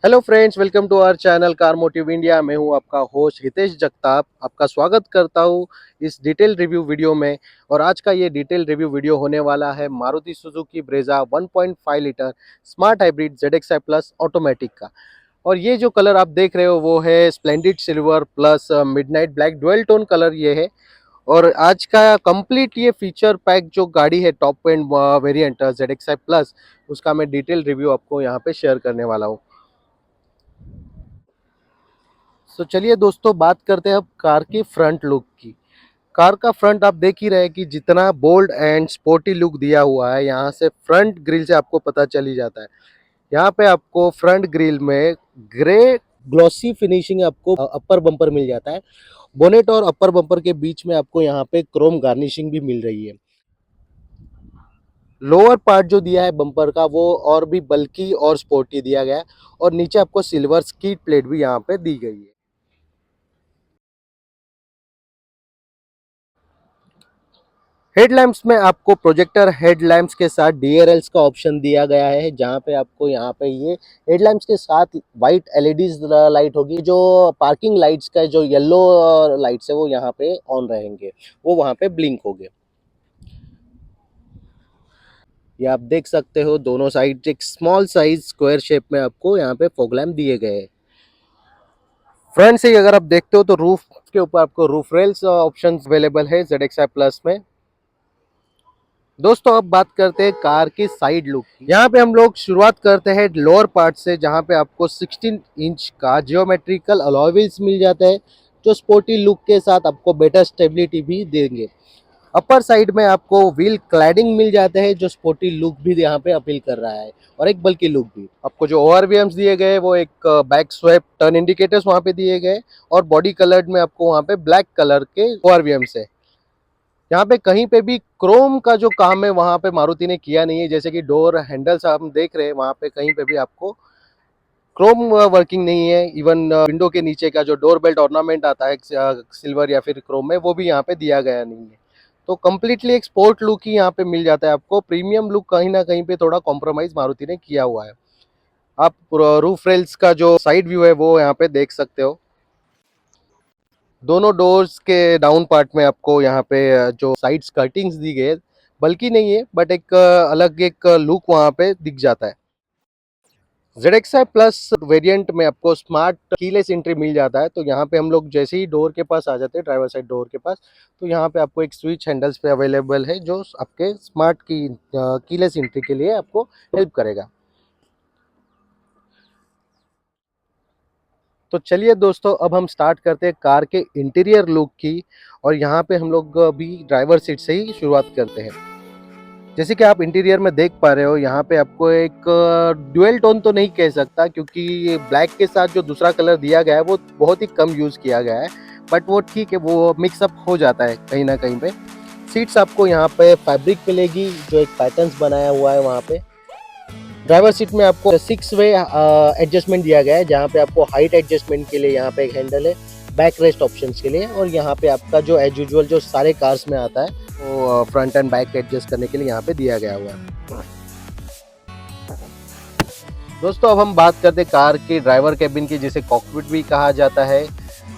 Hello friends, welcome to our channel car motive India. मैं हूं आपका होस्ट हितेश जगताप। आपका स्वागत करता हूं इस डिटेल रिव्यू वीडियो में। और आज का ये डिटेल रिव्यू वीडियो होने वाला है Maruti Suzuki Brezza 1.5 litre smart hybrid ZXi plus automatic का। और ये जो कलर आप देख रहे हो वो है splendid silver plus midnight black dual tone colour ये है। और आज का कंप्लीट ये फीचर पैक जो गाड़ी है top end variant ZXi plus, उसका मैं डिटेल रिव्यू आपको यहाँ पे शेयर करने वाला हूँ। तो चलिए दोस्तों, बात करते हैं अब कार की फ्रंट लुक की। कार का फ्रंट आप देख ही रहे हैं कि जितना बोल्ड एंड स्पोर्टी लुक दिया हुआ है, यहाँ से फ्रंट ग्रिल से आपको पता चल ही जाता है। यहाँ पे आपको फ्रंट ग्रिल में ग्रे ग्लॉसी फिनिशिंग आपको अपर बम्पर मिल जाता है। बोनेट और अपर बम्पर के बीच में आपको यहाँ पे क्रोम गार्निशिंग भी मिल रही है। लोअर पार्ट जो दिया है बम्पर का वो और भी बल्की और स्पोर्टी दिया गया है। और नीचे आपको सिल्वर स्कीड प्लेट भी यहाँ पे दी गई है। हेडलैम्प्स में आपको प्रोजेक्टर हेडलैम्प्स के साथ DRLs का ऑप्शन दिया गया है, जहां पे आपको यहाँ पे ये हेडलैम्प्स के साथ वाइट LEDs लाइट होगी। जो पार्किंग लाइट्स का जो येलो लाइट्स है वो यहाँ पे ऑन रहेंगे, वो वहाँ पे ब्लिंक होंगे। ये आप देख सकते हो दोनों साइड एक स्मॉल साइज स्क्वायर शेप में आपको यहाँ पे फॉग लैम्प दिए गए हैं। फ्रंट से अगर आप देखते हो तो रूफ के ऊपर आपको रूफ रेल्स ऑप्शन अवेलेबल है ZXi प्लस में। दोस्तों अब बात करते हैं कार की साइड लुक की। यहाँ पे हम लोग शुरुआत करते हैं लोअर पार्ट से, जहाँ पे आपको 16 इंच का जियोमेट्रिकल अलॉय व्हील्स मिल जाता है, जो स्पोर्टी लुक के साथ आपको बेटर स्टेबिलिटी भी देंगे। अपर साइड में आपको व्हील क्लैडिंग मिल जाते हैं, जो स्पोर्टी लुक भी यहाँ पे अपील कर रहा है, और एक बल्कि लुक भी। आपको जो ORVMs दिए गए वो एक बैक स्वैप टर्न इंडिकेटर्स वहाँ पे दिए गए, और बॉडी कलर्ड में आपको वहाँ पे ब्लैक कलर के ORVMs है। यहाँ पे कहीं पे भी क्रोम का जो काम है वहाँ पे मारुति ने किया नहीं है। जैसे कि डोर हैंडल्स हम देख रहे हैं, वहाँ पे कहीं पे भी आपको क्रोम वर्किंग नहीं है। इवन विंडो के नीचे का जो डोर बेल्ट ऑर्नामेंट आता है सिल्वर या फिर क्रोम में, वो भी यहाँ पे दिया गया नहीं है। तो कम्प्लीटली एक स्पोर्ट लुक ही यहाँ पे मिल जाता है आपको। प्रीमियम लुक कहीं ना कहीं पे थोड़ा कॉम्प्रोमाइज मारुति ने किया हुआ है। आप रूफ रेल्स का जो साइड व्यू है वो यहाँ पे देख सकते हो। दोनों डोर्स के डाउन पार्ट में आपको यहाँ पे जो साइड स्कर्टिंग्स दी गई है, बल्कि नहीं है बट एक अलग एक लुक वहाँ पे दिख जाता है। ZXi प्लस वेरिएंट में आपको स्मार्ट कीलेस एंट्री मिल जाता है। तो यहाँ पे हम लोग जैसे ही डोर के पास आ जाते हैं, ड्राइवर साइड डोर के पास, तो यहाँ पे आपको एक स्विच हैंडल्स पे अवेलेबल है, जो आपके स्मार्ट कीलेस एंट्री के लिए आपको हेल्प करेगा। तो चलिए दोस्तों, अब हम स्टार्ट करते हैं कार के इंटीरियर लुक की। और यहाँ पे हम लोग अभी ड्राइवर सीट से ही शुरुआत करते हैं। जैसे कि आप इंटीरियर में देख पा रहे हो, यहाँ पे आपको एक ड्यूअल टोन तो नहीं कह सकता, क्योंकि ब्लैक के साथ जो दूसरा कलर दिया गया है वो बहुत ही कम यूज़ किया गया है। बट वो ठीक है, वो मिक्सअप हो जाता है कहीं ना कहीं पे। सीट्स आपको यहाँ पे फैब्रिक मिलेगी, जो एक पैटर्न्स बनाया हुआ है वहाँ पे। ड्राइवर सीट में आपको 6 वे एडजस्टमेंट दिया गया है, जहाँ पे आपको हाइट एडजस्टमेंट के लिए यहाँ पे एक हैंडल है, बैक रेस्ट ऑप्शंस के लिए, और यहाँ पे आपका जो एज यूजुअल जो सारे कार्स में आता है वो फ्रंट एंड बैक एडजस्ट करने के लिए यहाँ पे दिया गया हुआ है। दोस्तों अब हम बात करते हैं कार के ड्राइवर कैबिन की, जिसे कॉकपिट भी कहा जाता है।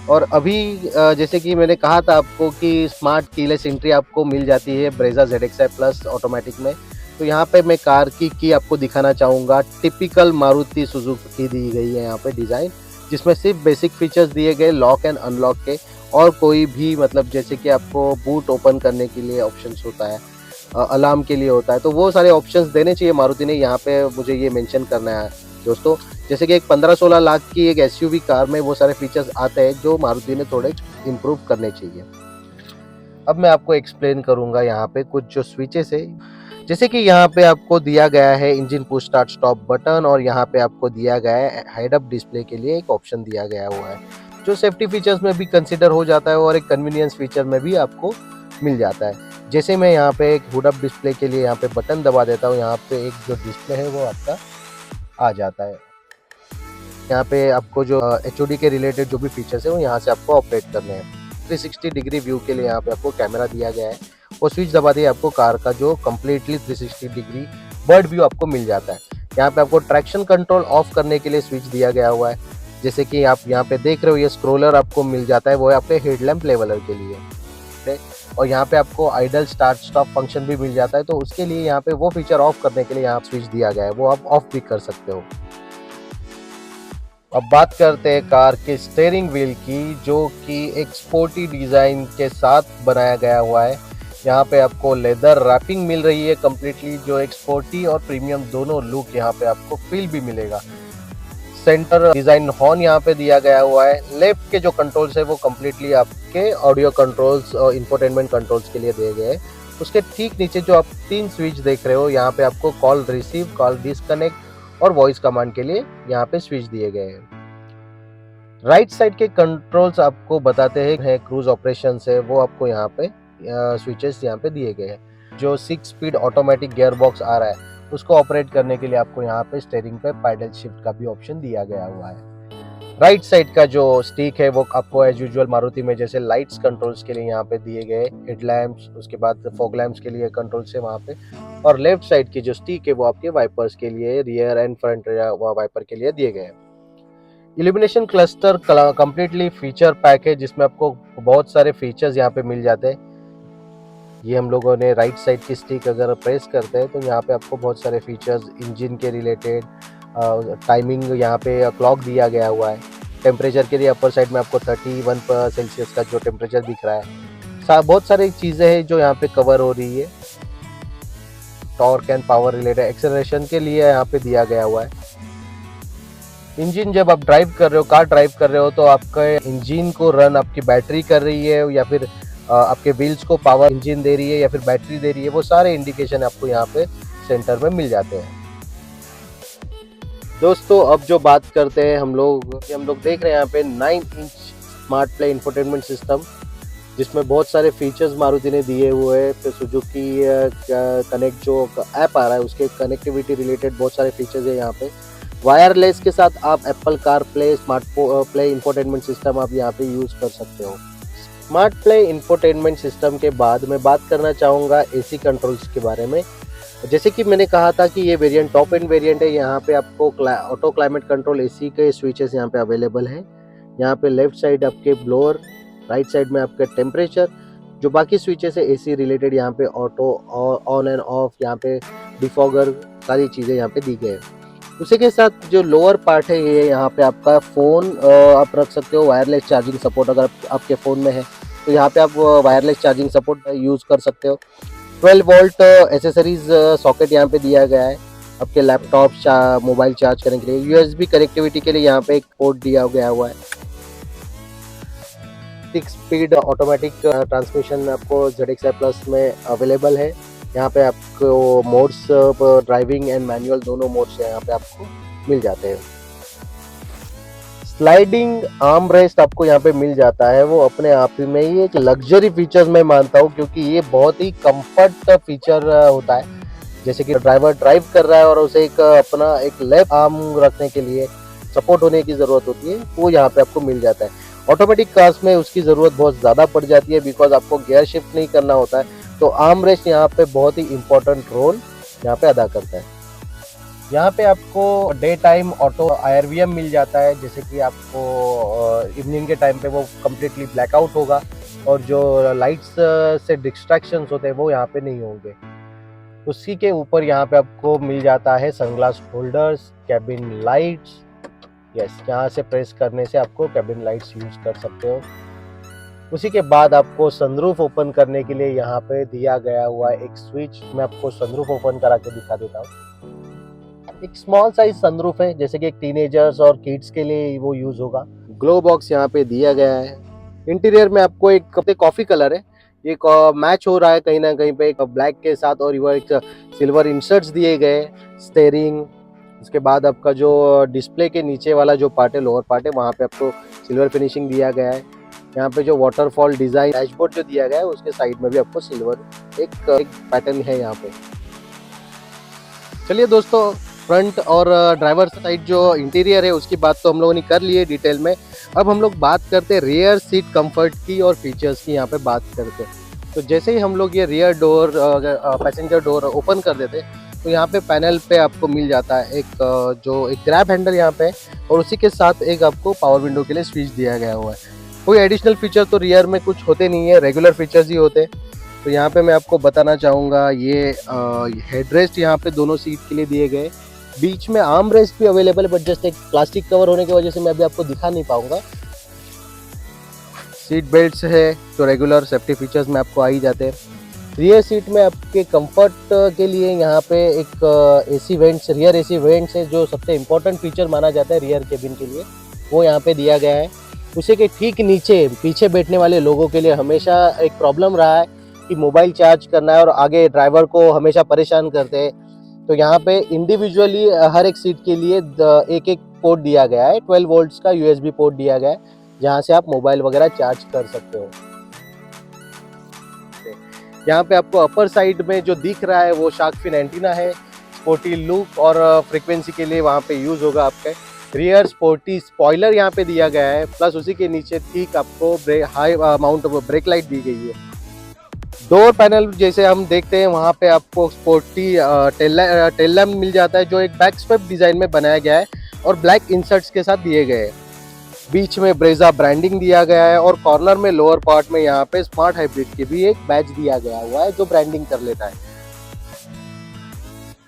और अभी जैसे कि मैंने कहा था आपको कि स्मार्ट कीलेस एंट्री आपको मिल जाती है ब्रेजा ZXi प्लस ऑटोमेटिक में। तो यहाँ पे मैं कार की आपको दिखाना चाहूँगा। टिपिकल मारुति सुजुकी की दी गई है यहाँ पे डिज़ाइन, जिसमें सिर्फ बेसिक फीचर्स दिए गए लॉक एंड अनलॉक के, और कोई भी मतलब जैसे कि आपको बूट ओपन करने के लिए ऑप्शंस होता है, अलार्म के लिए होता है, तो वो सारे ऑप्शंस देने चाहिए मारुति ने। यहाँ पे मुझे ये मेंशन करना है दोस्तों। जैसे कि एक 15-16 लाख की एक SUV कार में वो सारे फीचर्स आते हैं, जो मारुति ने थोड़े इम्प्रूव करने चाहिए। अब मैं आपको एक्सप्लेन करूँगा यहाँ पे कुछ जो स्विचेस है। जैसे कि यहाँ पे आपको दिया गया है engine push start stop button, और यहाँ पे आपको दिया गया है हेड अप डिस्प्ले के लिए एक ऑप्शन दिया गया हुआ है, जो सेफ्टी फीचर्स में भी कंसिडर हो जाता है और एक कन्वीनियंस फीचर में भी आपको मिल जाता है। जैसे मैं यहाँ पे एक हुड अप डिस्प्ले के लिए यहाँ पे बटन दबा देता हूँ, यहाँ पे एक जो डिस्प्ले है वो आपका आ जाता है। यहाँ पे आपको जो HOD के रिलेटेड जो भी फीचर्स है वो यहाँ से आपको ऑपरेट करने हैं। 360 डिग्री व्यू के लिए यहाँ पे आपको कैमरा दिया गया है, वो स्विच दबा दिए आपको कार का जो कम्प्लीटली 360 डिग्री बर्ड व्यू आपको मिल जाता है। यहाँ पे आपको ट्रैक्शन कंट्रोल ऑफ करने के लिए स्विच दिया गया हुआ है। जैसे कि आप यहाँ पे देख रहे हो, ये स्क्रोलर आपको मिल जाता है, वो है आपके हेडलैम्प लेवलर के लिए। ठीक है, और यहाँ पे आपको आइडल स्टार्ट स्टॉप फंक्शन भी मिल जाता है, तो उसके लिए यहाँ पे वो फीचर ऑफ करने के लिए यहाँ स्विच दिया गया है, वो आप ऑफ भी कर सकते हो। अब बात करते हैं कार के स्टीयरिंग व्हील की, जो कि एक स्पोर्टी डिजाइन के साथ बनाया गया हुआ है। यहाँ पे आपको लेदर रैपिंग मिल रही है कम्प्लीटली, जो एक स्पोर्टी और प्रीमियम दोनों लुक यहाँ पे आपको फील भी मिलेगा। सेंटर डिजाइन हॉर्न यहाँ पे दिया गया हुआ है। लेफ्ट के जो कंट्रोल्स है वो कम्प्लीटली आपके ऑडियो कंट्रोल्स और इंफोटेनमेंट कंट्रोल्स के लिए दिए गए हैं। उसके ठीक नीचे जो आप 3 स्विच देख रहे हो, यहाँ पे आपको कॉल रिसीव, कॉल डिस्कनेक्ट और वॉइस कमांड के लिए यहाँ पे स्विच दिए गए हैं। राइट साइड के कंट्रोल्स आपको बताते हैं क्रूज ऑपरेशन है, वो आपको यहाँ पे स्विचेस यहाँ पे दिए गए हैं। जो 6 स्पीड ऑटोमेटिक गियर बॉक्स आ रहा है, उसको ऑपरेट करने के लिए आपको यहाँ पे स्टीयरिंग पे पैडल शिफ्ट का भी ऑप्शन दिया गया हुआ है। राइट साइड का जो स्टिक है वो आपको एज यूजुअल मारुति में जैसे लाइट्स कंट्रोल्स के लिए यहाँ पे दिए गए, हेडलैम्प्स, उसके बाद फॉग लैम्प्स के लिए कंट्रोल्स है वहाँ पे। और लेफ्ट साइड की जो स्टिक है वो आपके वाइपर्स के लिए, रियर एंड फ्रंट वाइपर के लिए दिए गए हैं। Illumination cluster completely feature pack है, जिसमें आपको बहुत सारे फीचर्स यहाँ पे मिल जाते हैं। ये हम लोगों ने राइट साइड की स्टिक अगर प्रेस करते हैं तो यहाँ पे आपको बहुत सारे फीचर्स इंजन के रिलेटेड, टाइमिंग, यहाँ पे क्लॉक दिया गया हुआ है। टेम्परेचर के लिए अपर साइड में आपको 31 सेल्सियस का जो टेम्परेचर दिख रहा है। बहुत सारी चीज़ें हैं जो यहाँ पे कवर हो रही है। Torque and power related acceleration के लिए यहाँ पे दिया गया हुआ है। इंजन जब आप ड्राइव कर रहे हो, कार ड्राइव कर रहे हो, तो आपके इंजन को रन आपकी बैटरी कर रही है या फिर आपके व्हील्स को पावर इंजन दे रही है या फिर बैटरी दे रही है, वो सारे इंडिकेशन आपको यहाँ पे सेंटर में मिल जाते हैं। दोस्तों अब जो बात करते हैं हम लोग देख रहे हैं यहाँ पे 9 inch smart play infotainment system, जिसमें बहुत सारे फीचर्स मारुति ने दिए हुए हैं। फिर सुजुकी कनेक्ट जो ऐप आ रहा है, उसके कनेक्टिविटी रिलेटेड बहुत सारे फीचर्स है यहाँ पे। वायरलेस के साथ आप Apple car play smart play infotainment system आप यहाँ पे यूज़ कर सकते हो। स्मार्ट प्ले इंफोटेनमेंट सिस्टम के बाद मैं बात करना चाहूँगा एसी कंट्रोल्स के बारे में। जैसे कि मैंने कहा था कि ये वेरिएंट टॉप एंड वेरिएंट है। यहाँ पे आपको ऑटो क्लाइमेट कंट्रोल एसी के स्विचेस यहाँ पे अवेलेबल हैं। यहाँ पे लेफ्ट साइड आपके ब्लोअर, राइट साइड में आपके टेम्परेचर, जो बाकी स्विचेस है एसी रिलेटेड, यहाँ पे ऑटो ऑन एंड ऑफ, यहाँ पे डिफॉगर, सारी चीज़ें यहाँ पे दी गई है। उसी के साथ जो लोअर पार्ट है, ये यहाँ पे आपका फ़ोन आप रख सकते हो। वायरलेस चार्जिंग सपोर्ट अगर आपके फ़ोन में है तो यहाँ पे आप वायरलेस चार्जिंग सपोर्ट यूज़ कर सकते हो। 12 वोल्ट एसेसरीज सॉकेट यहाँ पे दिया गया है आपके लैपटॉप मोबाइल चार्ज करने के लिए। यूएसबी कनेक्टिविटी के लिए यहाँ पे एक पोर्ट दिया गया हुआ है। 6 स्पीड ऑटोमेटिक ट्रांसमिशन आपको ZXi प्लस में अवेलेबल है। यहाँ पे आपको मोड्स, ड्राइविंग एंड मैनुअल दोनों मोड्स यहाँ पे आपको मिल जाते हैं। स्लाइडिंग आर्म रेस्ट आपको यहाँ पे मिल जाता है, वो अपने आप में ही एक लग्जरी फीचर मैं मानता हूँ, क्योंकि ये बहुत ही कंफर्ट फीचर होता है। जैसे कि ड्राइवर ड्राइव कर रहा है और उसे अपना एक लेफ्ट आर्म रखने के लिए सपोर्ट होने की ज़रूरत होती है, वो यहाँ पे आपको मिल जाता है। ऑटोमेटिक कार्स में उसकी ज़रूरत बहुत ज़्यादा पड़ जाती है, बिकॉज आपको गियर शिफ्ट नहीं करना होता है, तो आर्म रेस्ट यहाँ पे बहुत ही इम्पोर्टेंट रोल यहाँ पे अदा करता है। यहाँ पे आपको डे टाइम ऑटो IRVM मिल जाता है, जैसे कि आपको इवनिंग के टाइम पे वो कम्प्लीटली ब्लैकआउट होगा और जो लाइट्स से डिस्ट्रैक्शंस होते हैं वो यहाँ पे नहीं होंगे। उसी के ऊपर यहाँ पे आपको मिल जाता है sunglass holders, cabin lights. Yes, यहाँ से प्रेस करने से आपको कैबिन लाइट्स यूज कर सकते हो। उसी के बाद आपको सनरूफ ओपन करने के लिए यहाँ पे दिया गया हुआ एक स्विच। मैं आपको सनरूफ ओपन करा के दिखा देता हूँ। एक स्मॉल साइज सनरूफ है, जैसे कि एक टीनेजर्स और किड्स के लिए वो यूज होगा। ग्लो बॉक्स यहाँ पे दिया गया है। इंटीरियर में आपको एक कॉफी कलर है, ये मैच हो रहा है कहीं ना कहीं पे एक ब्लैक के साथ, और ये एक सिल्वर इंसर्ट्स दिए गए। स्टेयरिंग, उसके बाद आपका जो डिस्प्ले के नीचे वाला जो पार्ट है, लोअर पार्ट है, वहाँ पे आपको सिल्वर फिनिशिंग दिया गया है। यहाँ पे जो वाटरफॉल डिजाइन डैशबोर्ड जो दिया गया है, उसके साइड में भी आपको सिल्वर एक पैटर्न है यहाँ पे। चलिए दोस्तों, फ्रंट और ड्राइवर साइड जो इंटीरियर है उसकी बात तो हम लोगों ने कर ली है डिटेल में। अब हम लोग बात करते हैं रियर सीट कंफर्ट की और फीचर्स की यहाँ पे बात करते हैं। तो जैसे ही हम लोग ये rear door passenger door open कर देते, तो यहाँ पे पैनल पे आपको मिल जाता है जो एक ग्रैब हैंडल यहाँ पे, और उसी के साथ एक आपको पावर विंडो के लिए स्विच दिया गया हुआ है। कोई एडिशनल फीचर तो रियर में कुछ होते नहीं है, रेगुलर फीचर्स ही होते हैं। तो यहाँ पे मैं आपको बताना चाहूँगा ये हेडरेस्ट यहाँ पे दोनों सीट के लिए दिए गए, बीच में आर्म रेस्ट भी अवेलेबल है, बट जस्ट एक प्लास्टिक कवर होने की वजह से मैं अभी आपको दिखा नहीं पाऊंगा। सीट बेल्ट्स है जो रेगुलर सेफ्टी फीचर्स में आपको आ ही जाते हैं। रियर सीट में आपके कंफर्ट के लिए यहाँ पे एक AC vents, rear AC vents है जो सबसे इम्पोर्टेंट फीचर माना जाता है रियर केबिन के लिए, वो यहाँ पे दिया गया है। उसी के ठीक नीचे पीछे बैठने वाले लोगों के लिए हमेशा एक प्रॉब्लम रहा है कि मोबाइल चार्ज करना है और आगे ड्राइवर को हमेशा परेशान करते हैं, तो यहाँ पे इंडिविजुअली हर एक सीट के लिए एक एक पोर्ट दिया गया है। 12 वोल्ट्स का यूएसबी पोर्ट दिया गया है जहाँ से आप मोबाइल वगैरह चार्ज कर सकते हो। यहाँ पे आपको अपर साइड में जो दिख रहा है वो शार्क फिन एंटीना है, स्पोर्टी लुक और फ्रीक्वेंसी के लिए वहाँ पे यूज होगा आपके। रियर स्पोर्टी स्पॉइलर यहाँ पे दिया गया है, प्लस उसी के नीचे ठीक आपको high amount of brake light दी गई है। डोर पैनल जैसे हम देखते हैं वहाँ पे आपको स्पोर्टी टेल लैम्प मिल जाता है जो एक बैक स्वेप डिजाइन में बनाया गया है और ब्लैक इंसर्ट्स के साथ दिए गए हैं। बीच में ब्रेजा ब्रांडिंग दिया गया है और कॉर्नर में लोअर पार्ट में यहाँ पे स्मार्ट हाइब्रिड की भी एक बैच दिया गया हुआ है जो ब्रांडिंग कर लेता है।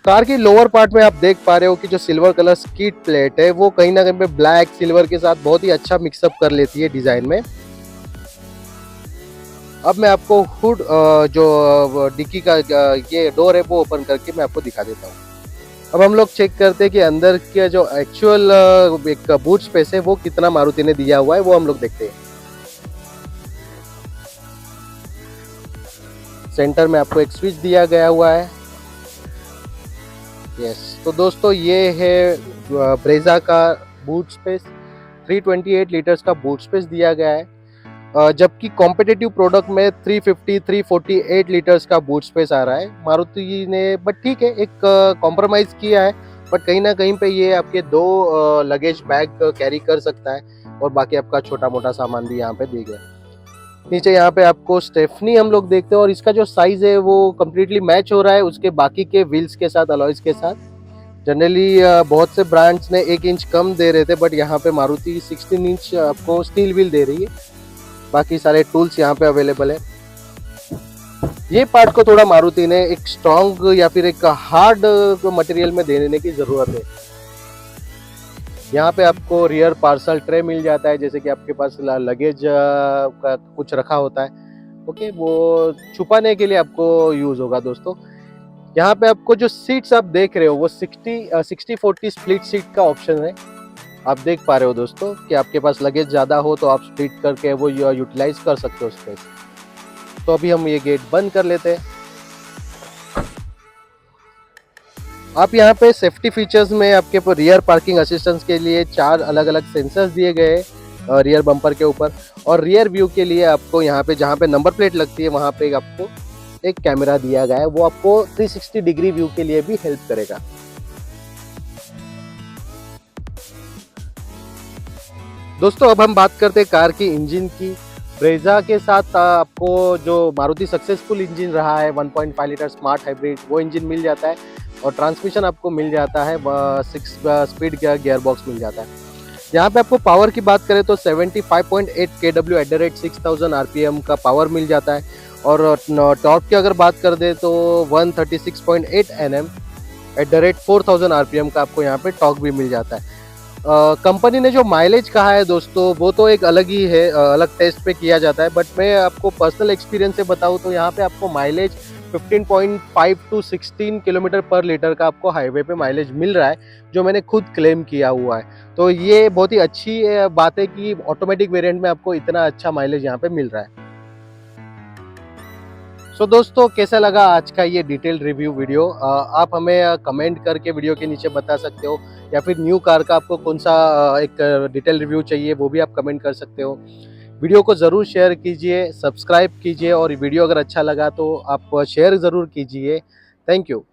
कार की लोअर पार्ट में आप देख पा रहे हो कि जो सिल्वर कलर स्किड प्लेट है वो कहीं ना कहीं पे ब्लैक सिल्वर के साथ बहुत ही अच्छा मिक्सअप कर लेती है डिजाइन में। अब मैं आपको हुड जो डिक्की का ये डोर है वो ओपन करके मैं आपको दिखा देता हूँ। अब हम लोग चेक करते हैं कि अंदर का जो एक्चुअल एक बूट स्पेस है वो कितना मारुति ने दिया हुआ है, वो हम लोग देखते हैं। सेंटर में आपको एक स्विच दिया गया हुआ है। यस, तो दोस्तों ये है ब्रेजा का बूट स्पेस, 328 लीटर्स का बूट स्पेस दिया गया है, जबकि कॉम्पिटिटिव प्रोडक्ट में 350 348 लीटर्स का बूट स्पेस आ रहा है मारुति ने। बट ठीक है, एक कॉम्प्रोमाइज़ किया है, बट कहीं ना कहीं पे ये आपके 2 लगेज बैग कैरी कर सकता है और बाकी आपका छोटा मोटा सामान भी यहाँ पे दे गया। नीचे यहाँ पे आपको स्टेफनी हम लोग देखते हैं और इसका जो साइज है वो कम्प्लीटली मैच हो रहा है उसके बाकी के व्हील्स के साथ, अलॉयज के साथ। जनरली बहुत से ब्रांड्स ने 1 इंच कम दे रहे थे, बट यहाँ पे मारुति 16 इंच आपको स्टील व्हील दे रही है। बाकी सारे टूल्स यहाँ पे अवेलेबल है। ये पार्ट को थोड़ा मारुति ने एक स्ट्रॉन्ग या फिर एक हार्ड मटेरियल में देने की जरूरत है। यहाँ पे आपको रियर पार्सल ट्रे मिल जाता है, जैसे कि आपके पास लगेज का कुछ रखा होता है, ओके, वो छुपाने के लिए आपको यूज होगा दोस्तों। यहाँ पे आपको जो सीट्स आप देख रहे हो वो 60-40 स्प्लिट सीट का ऑप्शन है। आप देख पा रहे हो दोस्तों कि आपके पास लगेज ज़्यादा हो तो आप स्प्लिट करके वो यूटिलाइज कर सकते हो स्पेस। तो अभी हम ये गेट बंद कर लेते हैं। आप यहाँ पे सेफ्टी फीचर्स में आपके रियर पार्किंग असिस्टेंस के लिए 4 अलग अलग सेंसर्स दिए गए हैं रियर बम्पर के ऊपर, और रियर व्यू के लिए आपको यहाँ पे जहाँ पे नंबर प्लेट लगती है वहाँ पे आपको एक कैमरा दिया गया है, वो आपको 360 डिग्री व्यू के लिए भी हेल्प करेगा। दोस्तों अब हम बात करते हैं कार की इंजन की। ब्रेजा के साथ आपको जो मारुति सक्सेसफुल इंजन रहा है 1.5 लीटर स्मार्ट हाइब्रिड, वो इंजन मिल जाता है और ट्रांसमिशन आपको मिल जाता है 6 स्पीड गियर बॉक्स मिल जाता है। यहाँ पे आपको पावर की बात करें तो 75.8 kW @ 6000 RPM का पावर मिल जाता है, और टॉर्क की अगर बात कर दे तो 136.8 Nm @ 4000 RPM का आपको यहाँ पे टॉर्क भी मिल जाता है। कंपनी ने जो माइलेज कहा है दोस्तों वो तो एक अलग ही है, अलग टेस्ट पे किया जाता है, बट मैं आपको पर्सनल एक्सपीरियंस से बताऊँ तो यहाँ पे आपको माइलेज 15.5 to 16 किलोमीटर पर लीटर का आपको हाईवे पे माइलेज मिल रहा है, जो मैंने खुद क्लेम किया हुआ है। तो ये बहुत ही अच्छी बात है कि ऑटोमेटिक वेरिएंट में आपको इतना अच्छा माइलेज यहाँ पे मिल रहा है। सो दोस्तों कैसा लगा आज का ये डिटेल रिव्यू वीडियो, आप हमें कमेंट करके वीडियो के नीचे बता सकते हो, या फिर न्यू कार का आपको कौन सा एक डिटेल रिव्यू चाहिए वो भी आप कमेंट कर सकते हो। वीडियो को ज़रूर शेयर कीजिए, सब्सक्राइब कीजिए, और वीडियो अगर अच्छा लगा तो आप शेयर ज़रूर कीजिए। Thank you.